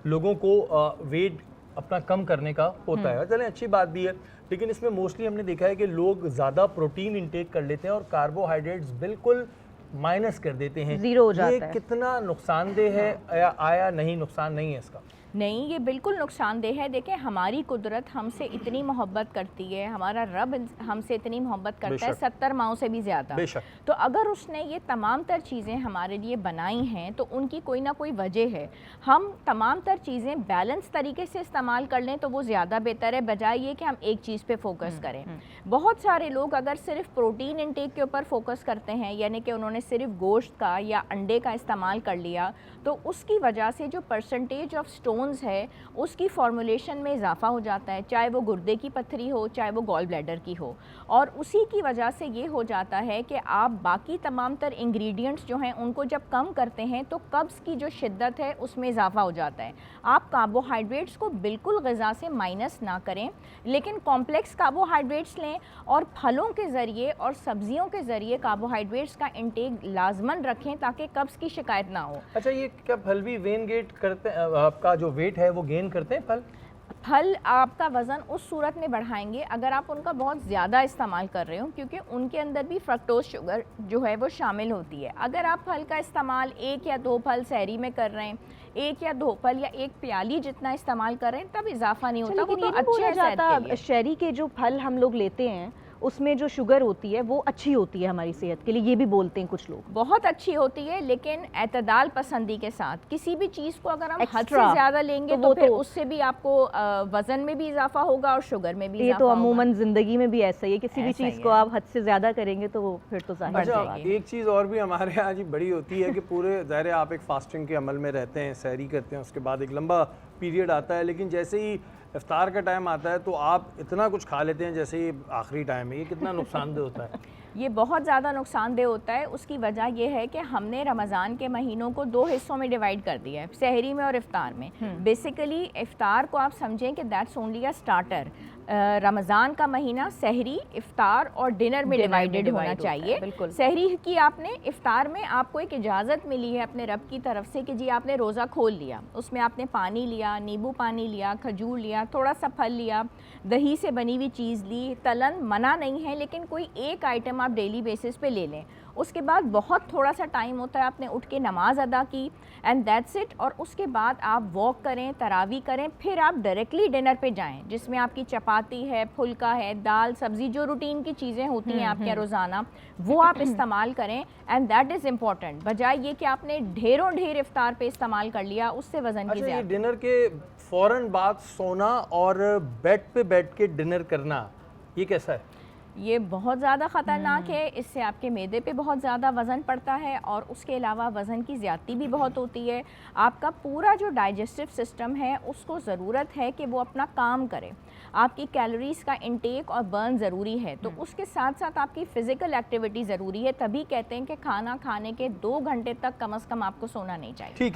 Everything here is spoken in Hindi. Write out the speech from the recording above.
लोगों को वेट अपना कम करने का होता है। चलें, अच्छी बात भी है, लेकिन इसमें मोस्टली हमने देखा है कि लोग ज़्यादा प्रोटीन इंटेक कर लेते हैं और कार्बोहाइड्रेट्स बिल्कुल माइनस कर देते हैं। जीरो हो जाता ये है। कितना नुकसानदेह है या आया नहीं, नुकसान नहीं है इसका? नहीं, ये बिल्कुल नुकसानदेह है। देखें, हमारी कुदरत हमसे इतनी मोहब्बत करती है, हमारा रब हमसे इतनी मोहब्बत करता है 70 माओं से भी ज़्यादा। तो अगर उसने ये तमाम तर चीज़ें हमारे लिए बनाई हैं तो उनकी कोई ना कोई वजह है। हम तमाम तर चीज़ें बैलेंस तरीके से इस्तेमाल कर लें तो वो ज़्यादा बेहतर है, बजाय ये कि हम एक चीज़ पे फोकस करें। बहुत सारे लोग अगर सिर्फ प्रोटीन इंटेक के ऊपर फोकस करते हैं, यानी कि उन्होंने सिर्फ गोश्त का या अंडे का इस्तेमाल कर लिया, तो उसकी वजह से जो परसेंटेज ऑफ स्टोन्स है उसकी फॉर्मुलेशन में इजाफा हो जाता है, चाहे वो गुर्दे की पत्थरी हो, चाहे वो गॉल ब्लैडर की हो। और उसी की वजह से ये हो जाता है कि आप बाकी तमाम तर इंग्रेडिएंट्स जो हैं उनको जब कम करते हैं तो कब्ज़ की जो शिद्दत है उसमें इजाफा हो जाता है। आप कार्बोहाइड्रेट्स को बिल्कुल ग़िज़ा से माइनस ना करें, लेकिन कॉम्प्लेक्स कार्बोहाइड्रेट्स लें और फलों के ज़रिए और सब्जियों के ज़रिए कार्बोहाइड्रेट्स का इंटेक लाजमन रखें ताकि कब्ज़ की शिकायत ना हो। अच्छा, ये क्या फल भी वेन गेट करते हैं? आपका जो वेट है वो गेन करते हैं फल आपका वज़न उस सूरत में बढ़ाएंगे अगर आप उनका बहुत ज़्यादा इस्तेमाल कर रहे हो, क्योंकि उनके अंदर भी फ्रक्टोज शुगर जो है वो शामिल होती है। अगर आप फल का इस्तेमाल 1 या 2 फल सहरी में कर रहे हैं, 1 या 2 फल या 1 प्याली जितना इस्तेमाल कर रहे हैं, तब इजाफा नहीं होता। लेकिन ये तो बोला जाता शहरी के जो फल हम लोग लेते हैं उसमें जो शुगर होती है वो अच्छी होती है हमारी सेहत के लिए, ये भी बोलते हैं कुछ लोग। बहुत अच्छी होती है, लेकिन एतदाल पसंदी के साथ। किसी भी चीज़ को अगर हम हद से ज़्यादा लेंगे तो फिर उससे भी आपको वज़न में भी इजाफा होगा और शुगर में भी इजाफा होगा। ये तो अमूमन ज़िंदगी में भी ऐसा ही है, किसी भी चीज़ को आप हद से ज़्यादा करेंगे तो वो फिर तो ज़ाहिर है। एक चीज़ और भी हमारे यहाँ जी बड़ी होती है कि पूरे ज़ाहिर आप एक फास्टिंग के अमल में रहते हैं, सहरी करते हैं, उसके बाद एक लंबा पीरियड आता है, लेकिन जैसे ही इफ्तार का टाइम आता है तो आप इतना कुछ खा लेते हैं जैसे ये आखिरी टाइम है। ये कितना नुकसानदेह होता है? ये बहुत ज़्यादा नुकसानदेह होता है। उसकी वजह यह है कि हमने रमज़ान के महीनों को 2 हिस्सों में डिवाइड कर दिया है, सहरी में और इफ्तार में। बेसिकली इफ्तार को आप समझें कि that's only a starter. Ramzan का महीना सहरी, इफ्तार और डिनर में डिवाइडेड होना चाहिए। सहरी की आपने, इफ्तार में आपको एक इजाज़त मिली है अपने रब की तरफ से कि जी आपने रोज़ा खोल लिया, उसमें आपने पानी लिया, नींबू पानी लिया, खजूर लिया, थोड़ा सा फल लिया, दही से बनी हुई चीज़ ली। तलन मना नहीं है, लेकिन कोई एक आइटम आप डेली बेसिस पे ले लें। उसके बाद बहुत थोड़ा सा टाइम होता है, आपने उठ के नमाज अदा की एंड दैट्स इट। और उसके बाद आप वॉक करें, तरावी करें, फिर आप डायरेक्टली डिनर पे जाएं जिसमें आपकी चपाती है, फुल्का है, दाल सब्ज़ी, जो रूटीन की चीज़ें होती हैं आपके रोज़ाना, वो आप इस्तेमाल करें। एंड दैट इज़ इम्पॉर्टेंट, बजाय ये कि आपने ढेरों ढेर इफ्तार पे इस्तेमाल कर लिया, उससे वज़न की ज़्यादा। डिनर के फ़ौरन बाद सोना और बेड पे बैठ के डिनर करना, ये कैसा है? ये बहुत ज़्यादा ख़तरनाक है। इससे आपके मैदे पे बहुत ज़्यादा वज़न पड़ता है और उसके अलावा वज़न की ज़्यादती भी बहुत होती है। आपका पूरा जो डाइजेस्टिव सिस्टम है उसको ज़रूरत है कि वो अपना काम करे। आपकी कैलोरीज़ का इंटेक और बर्न ज़रूरी है, तो उसके साथ साथ आपकी फ़िज़िकल एक्टिविटी ज़रूरी है। तभी कहते हैं कि खाना खाने के 2 घंटे तक कम से कम आपको सोना नहीं चाहिए। ठीक है।